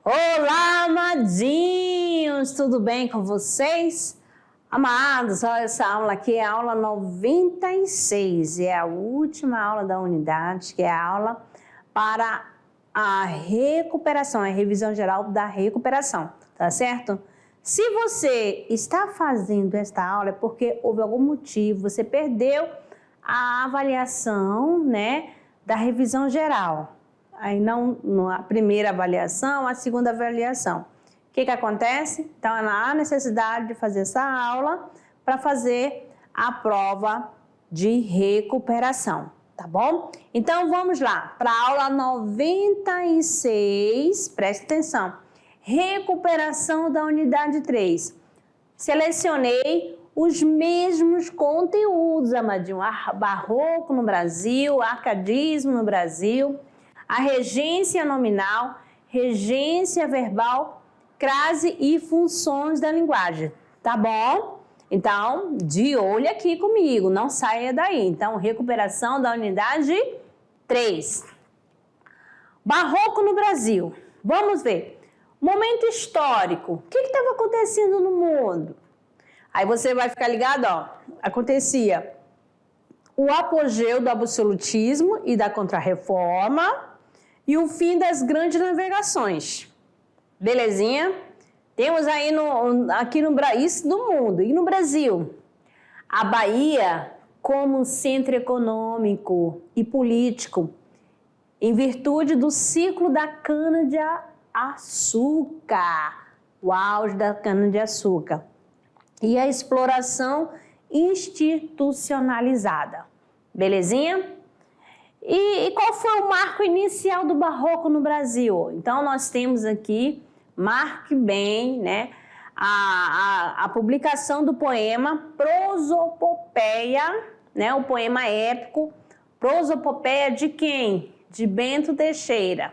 Olá, amadinhos! Tudo bem com vocês? Amados, olha, essa aula aqui é a aula 96, é a última aula da unidade, que é a aula para a recuperação, a revisão geral da recuperação, tá certo? Se você está fazendo esta aula é porque houve algum motivo, você perdeu a avaliação, né, da revisão geral. Aí não a primeira avaliação, a segunda avaliação. O que acontece? Então, há necessidade de fazer essa aula para fazer a prova de recuperação, tá bom? Então, vamos lá para a aula 96, preste atenção. Recuperação da unidade 3. Selecionei os mesmos conteúdos, amadinho. Barroco no Brasil, arcadismo no Brasil, a regência nominal, regência verbal, crase e funções da linguagem, tá bom? Então, de olho aqui comigo, não saia daí. Então, recuperação da unidade 3. Barroco no Brasil. Vamos ver. Momento histórico. O que estava acontecendo no mundo? Aí você vai ficar ligado, ó. Acontecia o apogeu do absolutismo e da contrarreforma, e o fim das grandes navegações. Belezinha? Temos aí aqui isso do mundo. E no Brasil? A Bahia como um centro econômico e político, em virtude do ciclo da cana-de-açúcar, o auge da cana-de-açúcar, e a exploração institucionalizada. Belezinha? E qual foi o marco inicial do Barroco no Brasil? Então, nós temos aqui, marque bem, né, a publicação do poema Prosopopeia, né, o poema épico, Prosopopeia de quem? De Bento Teixeira.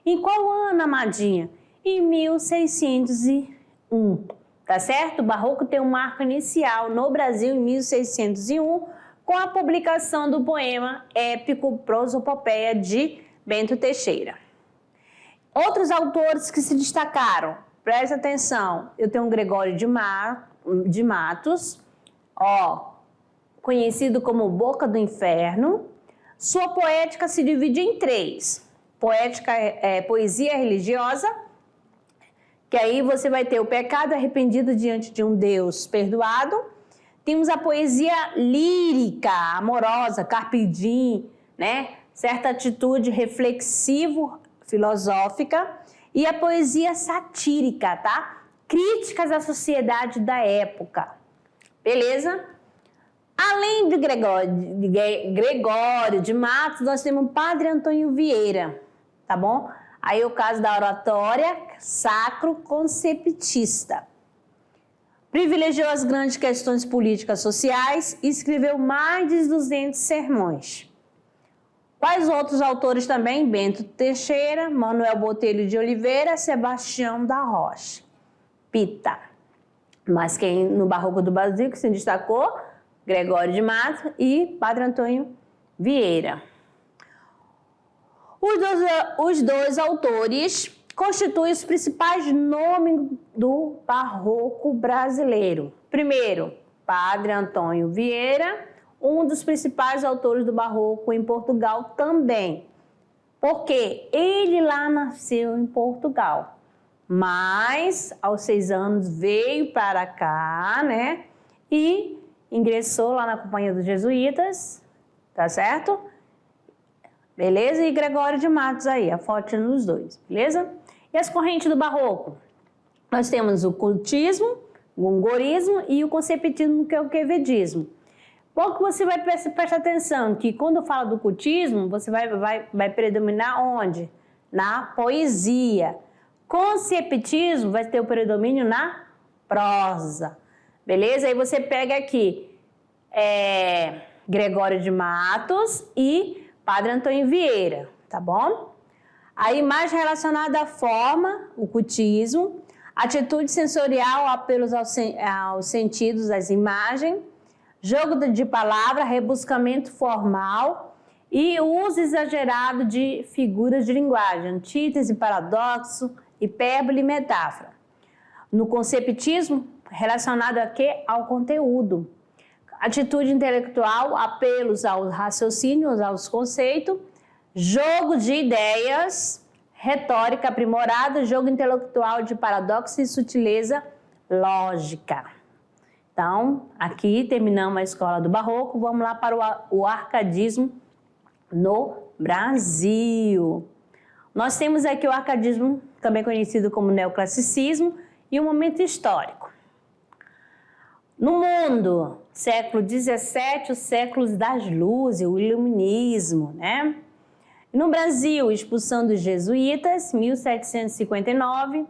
Em qual ano, amadinha? Em 1601, tá certo? O Barroco tem um marco inicial no Brasil em 1601, com a publicação do poema épico Prosopopeia de Bento Teixeira. Outros autores que se destacaram, preste atenção, eu tenho Gregório de Matos, ó, conhecido como Boca do Inferno. Sua poética se divide em 3. Poesia religiosa, que aí você vai ter o pecado arrependido diante de um Deus perdoado. Temos a poesia lírica, amorosa, carpe diem, né? Certa atitude reflexivo-filosófica. E a poesia satírica, tá? Críticas à sociedade da época. Beleza? Além de Gregório de Matos, nós temos o Padre Antônio Vieira, tá bom? Aí o caso da oratória sacro-conceptista. Privilegiou as grandes questões políticas sociais e escreveu mais de 200 sermões. Quais outros autores também? Bento Teixeira, Manuel Botelho de Oliveira, Sebastião da Rocha. Pita. Mas quem no Barroco do Brasil que se destacou? Gregório de Matos e Padre Antônio Vieira. Os dois autores constitui os principais nomes do Barroco brasileiro. Primeiro, Padre Antônio Vieira, um dos principais autores do Barroco em Portugal também. Porque ele lá nasceu em Portugal, mas aos 6 anos veio para cá, né? E ingressou lá na Companhia dos Jesuítas, tá certo? Beleza? E Gregório de Matos aí, a foto nos dois, beleza? E as correntes do Barroco? Nós temos o cultismo, o gongorismo e o conceptismo, que é o quevedismo. Bom, que você vai prestar atenção que quando fala do cultismo, você vai predominar onde? Na poesia. Conceptismo vai ter o predomínio na prosa. Beleza? Aí você pega aqui Gregório de Matos e Padre Antônio Vieira, tá bom? Aí mais relacionado à forma, o cultismo, Atitude sensorial, apelos aos sentidos das imagens, jogo de palavra, rebuscamento formal e uso exagerado de figuras de linguagem, antítese, paradoxo, hipérbole e metáfora. No conceptismo, relacionado a quê? Ao conteúdo. Atitude intelectual, apelos aos raciocínios, aos conceitos, jogo de ideias, retórica aprimorada, jogo intelectual de paradoxo e sutileza lógica. Então, aqui terminamos a escola do Barroco, vamos lá para o arcadismo no Brasil. Nós temos aqui o arcadismo, também conhecido como neoclassicismo, e o momento histórico. No mundo, século XVII, os séculos das luzes, o iluminismo, né? No Brasil, expulsão dos jesuítas, 1759,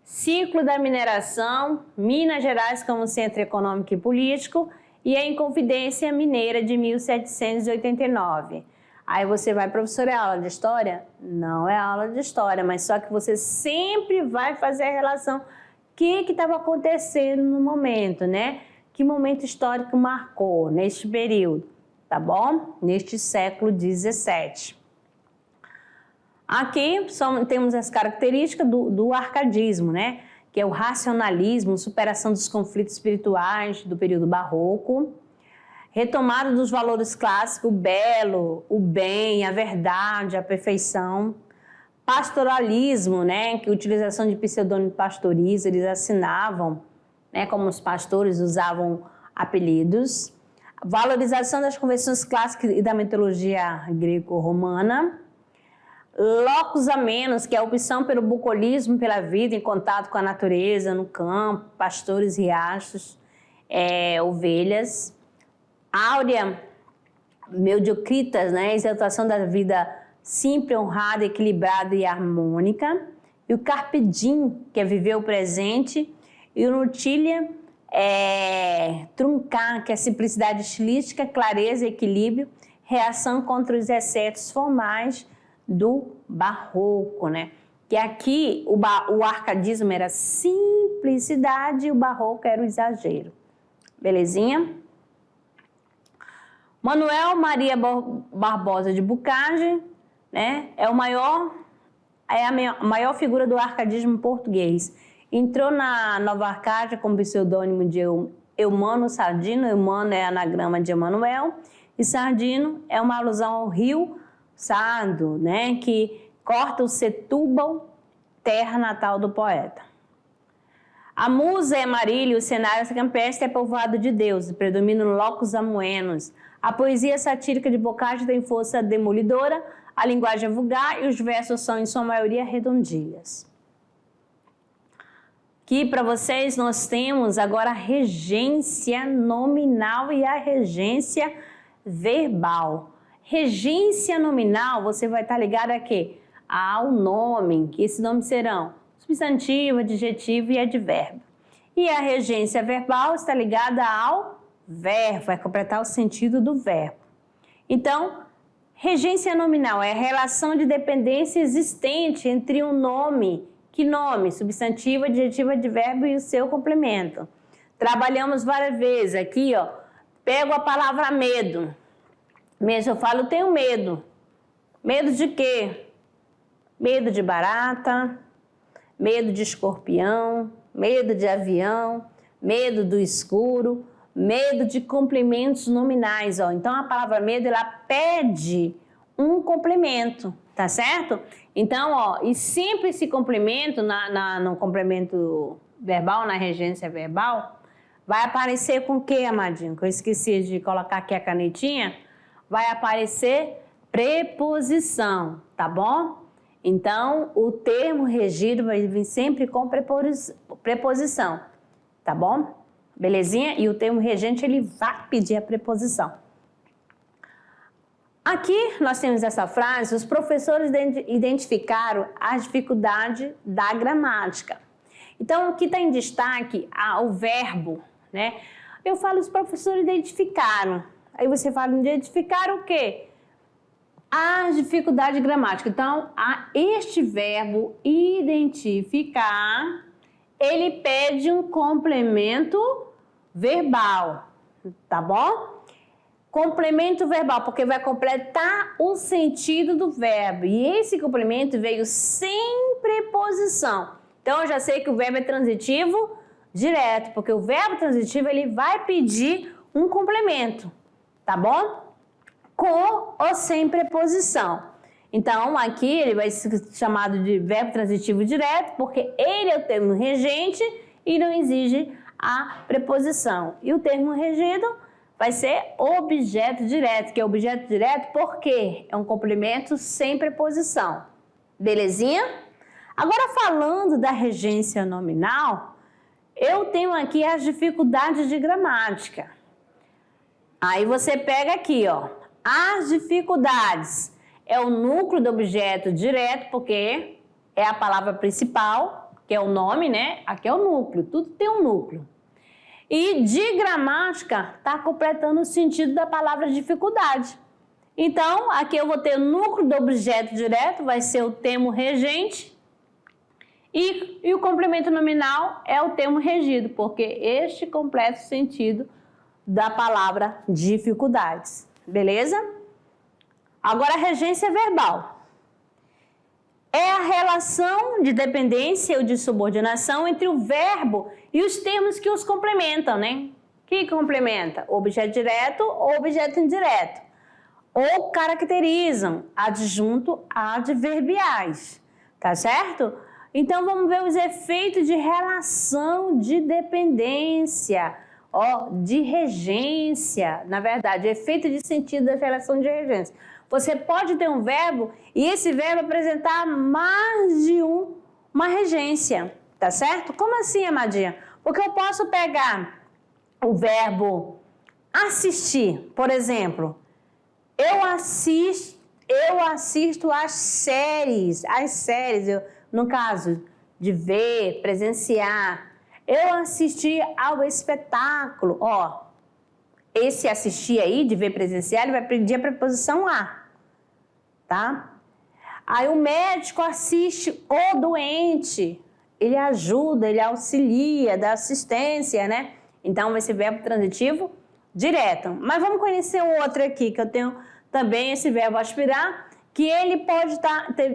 ciclo da mineração, Minas Gerais como centro econômico e político e a Inconfidência Mineira de 1789. Aí você vai, professora, é aula de história? Não é aula de história, mas só que você sempre vai fazer a relação. O que estava acontecendo no momento, né? Que momento histórico marcou neste período, tá bom? Neste século XVII. Aqui temos as características do arcadismo, né? Que é o racionalismo, superação dos conflitos espirituais do período barroco, retomada dos valores clássicos, o belo, o bem, a verdade, a perfeição, pastoralismo, né? Que a utilização de pseudônimo pastorizo, eles assinavam, né? Como os pastores usavam apelidos, valorização das convenções clássicas e da mitologia greco-romana, locus amenos, que é a opção pelo bucolismo, pela vida em contato com a natureza, no campo, pastores, riachos, ovelhas. Áurea, mediocritas, né? Exaltação da vida simples, honrada, equilibrada e harmônica. E o carpe diem, que é viver o presente. E o nutilia, truncar, que é simplicidade estilística, clareza, equilíbrio, reação contra os excessos formais do barroco, né? Que aqui o arcadismo era simplicidade e o barroco era o exagero. Belezinha? Manuel Maria Barbosa de Bucage, né? É a maior figura do arcadismo português. Entrou na Nova Arcádia com o pseudônimo de Eumano Sardino. Eumano é anagrama de Emanuel e Sardino é uma alusão ao rio Sardo, né, que corta o Setúbal, terra natal do poeta. A musa é Marília, o cenário campestre é povoado de deuses, predominam locus amoenos. A poesia satírica de Boccaccio tem força demolidora, a linguagem é vulgar e os versos são, em sua maioria, redondilhas. Aqui para vocês nós temos agora a regência nominal e a regência verbal. Regência nominal, você vai estar ligado a quê? Ao nome, que esses nomes serão substantivo, adjetivo e advérbio. E a regência verbal está ligada ao verbo, vai completar o sentido do verbo. Então, regência nominal é a relação de dependência existente entre um nome, que nome? Substantivo, adjetivo, advérbio e o seu complemento. Trabalhamos várias vezes aqui, ó, pego a palavra medo. Mesmo eu falo, tenho medo. Medo de quê? Medo de barata, medo de escorpião, medo de avião, medo do escuro, medo de complementos nominais. Ó. Então, a palavra medo, ela pede um complemento, tá certo? Então, ó, e sempre esse complemento, no complemento verbal, na regência verbal, vai aparecer com o quê, amadinho? Que eu esqueci de colocar aqui a canetinha. Vai aparecer preposição, tá bom? Então, o termo regido vai vir sempre com preposição, tá bom? Belezinha? E o termo regente, ele vai pedir a preposição. Aqui nós temos essa frase, os professores identificaram as dificuldades da gramática. Então, aqui está em destaque o verbo, né? Eu falo, os professores identificaram. Aí você fala, identificar o quê? A dificuldade de gramática. Então, este verbo identificar, ele pede um complemento verbal, tá bom? Complemento verbal, porque vai completar o sentido do verbo. E esse complemento veio sem preposição. Então, eu já sei que o verbo é transitivo direto, porque o verbo transitivo ele vai pedir um complemento, tá bom? Com ou sem preposição. Então, aqui ele vai ser chamado de verbo transitivo direto, porque ele é o termo regente e não exige a preposição. E o termo regido vai ser objeto direto, que é objeto direto porque é um complemento sem preposição. Belezinha? Agora, falando da regência nominal, eu tenho aqui as dificuldades de gramática. Aí você pega aqui, ó, as dificuldades. É o núcleo do objeto direto, porque é a palavra principal, que é o nome, né? Aqui é o núcleo, tudo tem um núcleo. E de gramática, está completando o sentido da palavra dificuldade. Então, aqui eu vou ter o núcleo do objeto direto, vai ser o termo regente. E o complemento nominal é o termo regido, porque este completa o sentido da palavra dificuldades. Beleza? Agora, a regência verbal. É a relação de dependência ou de subordinação entre o verbo e os termos que os complementam, né? Que complementa? Objeto direto ou objeto indireto. Ou caracterizam, adjunto adverbiais, tá certo? Então, vamos ver os efeitos de relação de dependência, ó, de regência, na verdade, efeito de sentido da relação de regência. Você pode ter um verbo e esse verbo apresentar mais de uma regência, tá certo? Como assim, amadinha? Porque eu posso pegar o verbo assistir, por exemplo. Eu assisto às séries, no caso de ver, presenciar. Eu assisti ao espetáculo, ó. Esse assistir aí, de ver presenciar, ele vai pedir a preposição a, tá? Aí o médico assiste o doente, ele ajuda, ele auxilia, dá assistência, né? Então vai ser verbo transitivo direto. Mas vamos conhecer o outro aqui, que eu tenho também esse verbo aspirar, que ele pode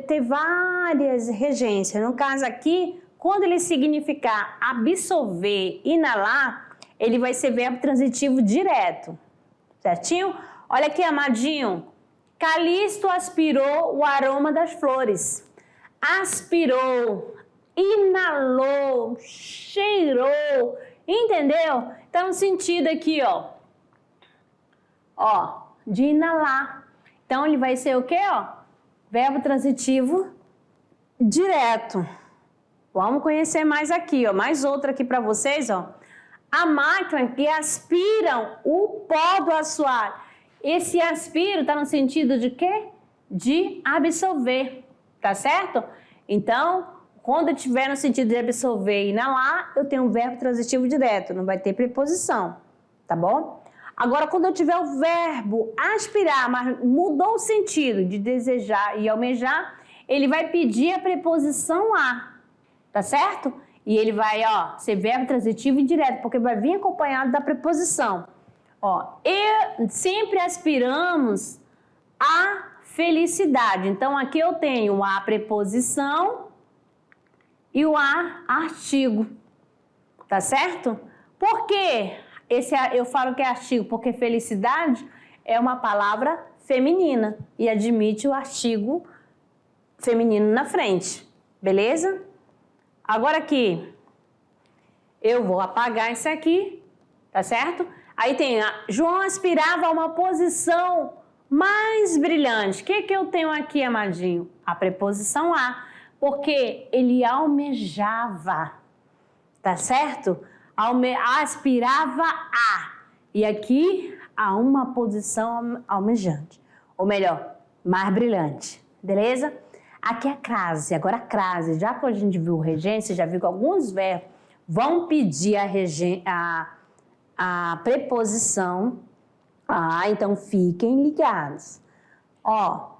ter várias regências. No caso aqui, quando ele significar absorver, inalar, ele vai ser verbo transitivo direto, certinho? Olha aqui, amadinho. Calixto aspirou o aroma das flores. Aspirou, inalou, cheirou, entendeu? Então, o sentido aqui, ó, de inalar. Então, ele vai ser o quê, ó? Verbo transitivo direto. Vamos conhecer mais aqui, ó. Mais outra aqui para vocês, ó. A máquina que aspiram o pó do assoalho. Esse aspiro está no sentido de quê? De absorver, tá certo? Então, quando eu tiver no sentido de absorver e inalar, eu tenho um verbo transitivo direto, não vai ter preposição, tá bom? Agora, quando eu tiver o verbo aspirar, mas mudou o sentido de desejar e almejar, ele vai pedir a preposição a, tá certo? E ele vai, ó, ser verbo transitivo indireto, porque vai vir acompanhado da preposição. Ó, sempre aspiramos à felicidade. Então, aqui eu tenho a preposição e o a artigo, tá certo? Por quê? Eu falo que é artigo, porque felicidade é uma palavra feminina e admite o artigo feminino na frente, beleza? Agora aqui, eu vou apagar isso aqui, tá certo? Aí tem, João aspirava a uma posição mais brilhante. O que eu tenho aqui, amadinho? A preposição a, porque ele almejava, tá certo? Aspirava a. E aqui, a uma posição almejante. Ou melhor, mais brilhante, beleza? Aqui é a crase. Agora a crase, já que a gente viu regência, já viu que alguns verbos vão pedir a preposição a, então fiquem ligados. Ó,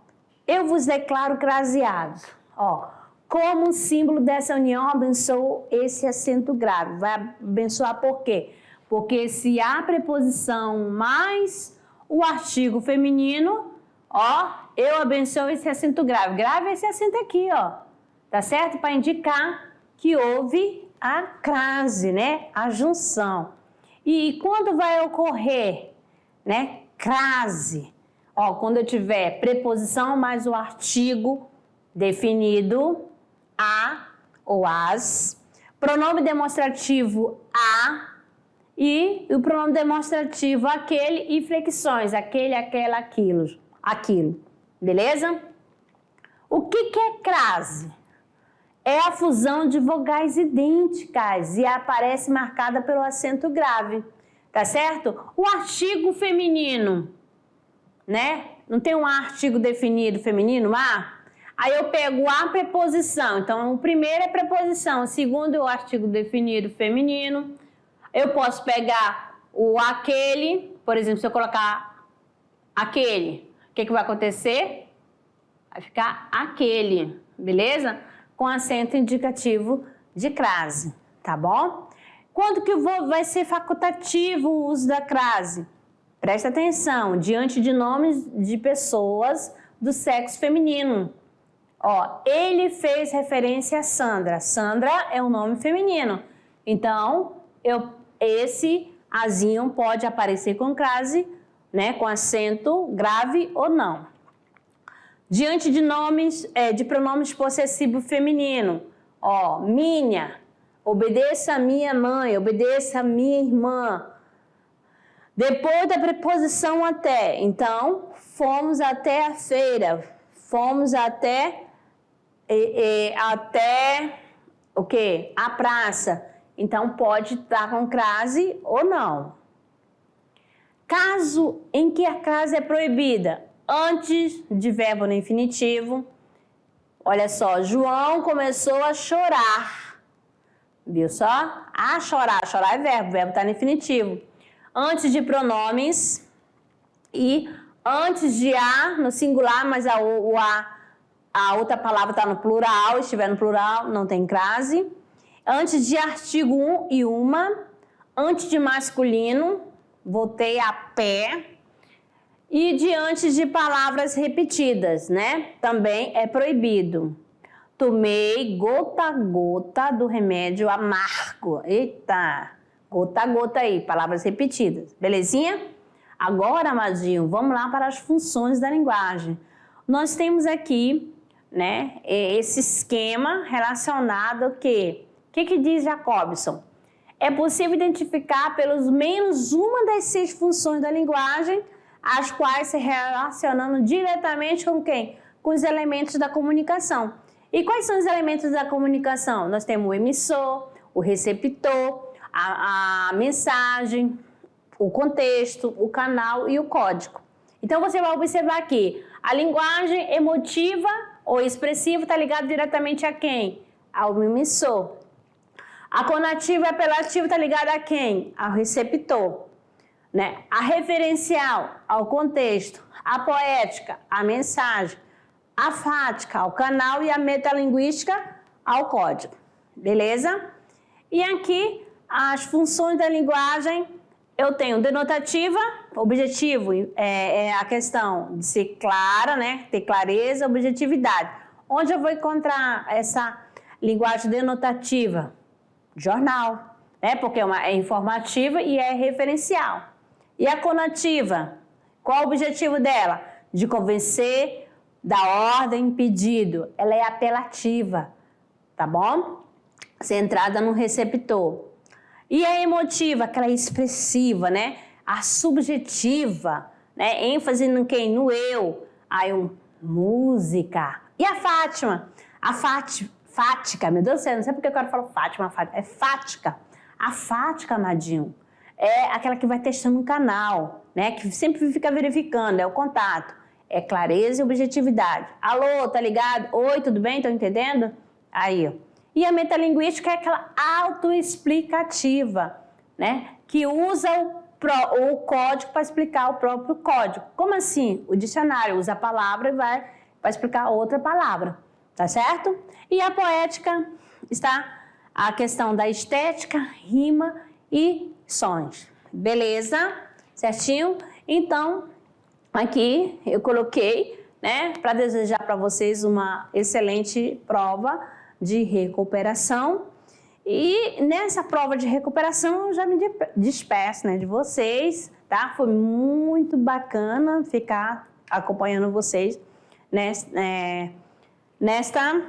eu vos declaro craseados. Ó, como símbolo dessa união, abençoo esse acento grave. Vai abençoar por quê? Porque se a preposição mais o artigo feminino, ó, eu abençoo esse acento grave. Grave esse acento aqui, ó. Tá certo? Para indicar que houve a crase, né? A junção. E quando vai ocorrer, né? Crase. Ó, quando eu tiver preposição mais o artigo definido, a ou as, pronome demonstrativo a e o pronome demonstrativo aquele e flexões, aquele, aquela, aquilo. Beleza? O que é crase? É a fusão de vogais idênticas e aparece marcada pelo acento grave, tá certo? O artigo feminino, né? Não tem um artigo definido feminino, a? Aí eu pego a preposição, então o primeiro é preposição, o segundo é o artigo definido feminino. Eu posso pegar o aquele, por exemplo, se eu colocar aquele, o que vai acontecer? Vai ficar aquele, beleza? Com acento indicativo de crase, tá bom? Quando que vai ser facultativo o uso da crase? Presta atenção, diante de nomes de pessoas do sexo feminino. Ó, ele fez referência a Sandra. Sandra é um nome feminino. Então, esse azinho pode aparecer com crase, né, com acento grave ou não. Diante de nomes, de pronomes possessivo feminino, ó, minha, obedeça a minha mãe, obedeça a minha irmã. Depois da preposição até, então, fomos até a feira, fomos até o quê? A praça. Então, pode estar com crase ou não. Caso em que a crase é proibida, antes de verbo no infinitivo, olha só, João começou a chorar. Viu só? A chorar. Chorar é verbo, o verbo está no infinitivo. Antes de pronomes e antes de a no singular, mas a outra palavra está no plural, estiver no plural, não tem crase. Antes de artigo um e uma, antes de masculino, voltei a pé. E diante de palavras repetidas, né? Também é proibido. Tomei gota a gota do remédio amargo. Eita, gota a gota aí, palavras repetidas. Belezinha? Agora, amadinho, vamos lá para as funções da linguagem. Nós temos aqui, né, esse esquema relacionado ao quê? O que diz Jacobson? É possível identificar pelos menos uma das 6 funções da linguagem, as quais se relacionando diretamente com quem? Com os elementos da comunicação. E quais são os elementos da comunicação? Nós temos o emissor, o receptor, a mensagem, o contexto, o canal e o código. Então, você vai observar aqui, a linguagem emotiva ou expressiva está ligada diretamente a quem? Ao emissor. A conativa e apelativa está ligada a quem? Ao receptor. Né? A referencial, ao contexto. A poética, à mensagem. A fática, ao canal. E a metalinguística, ao código. Beleza? E aqui, as funções da linguagem, eu tenho denotativa, objetivo, é a questão de ser clara, né? Ter clareza, objetividade. Onde eu vou encontrar essa linguagem denotativa? Jornal, né? Porque é informativa e é referencial. E a conativa, qual o objetivo dela? De convencer da ordem pedido. Ela é apelativa, tá bom? Centrada no receptor. E a emotiva, aquela expressiva, né? A subjetiva, né? ênfase no quem? No eu. Aí música. E a Fátima? A fática, meu Deus do céu, não sei porque eu quero falar Fátima, é fática. A fática, amadinho, é aquela que vai testando um canal, né? Que sempre fica verificando, é o contato. É clareza e objetividade. Alô, tá ligado? Oi, tudo bem? Estão entendendo? Aí, ó. E a metalinguística é aquela autoexplicativa, né? Que usa o código para explicar o próprio código. Como assim? O dicionário usa a palavra e vai explicar outra palavra, tá certo? E a poética está a questão da estética, rima e sons. Beleza? Certinho? Então, aqui eu coloquei, né, para desejar para vocês uma excelente prova de recuperação. E nessa prova de recuperação eu já me despeço, né, de vocês, tá? Foi muito bacana ficar acompanhando vocês nesta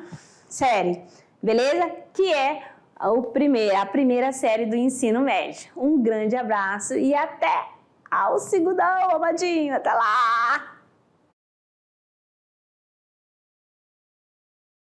série, beleza? Que é a primeira série do ensino médio. Um grande abraço e até ao segundão, amadinho. Até lá!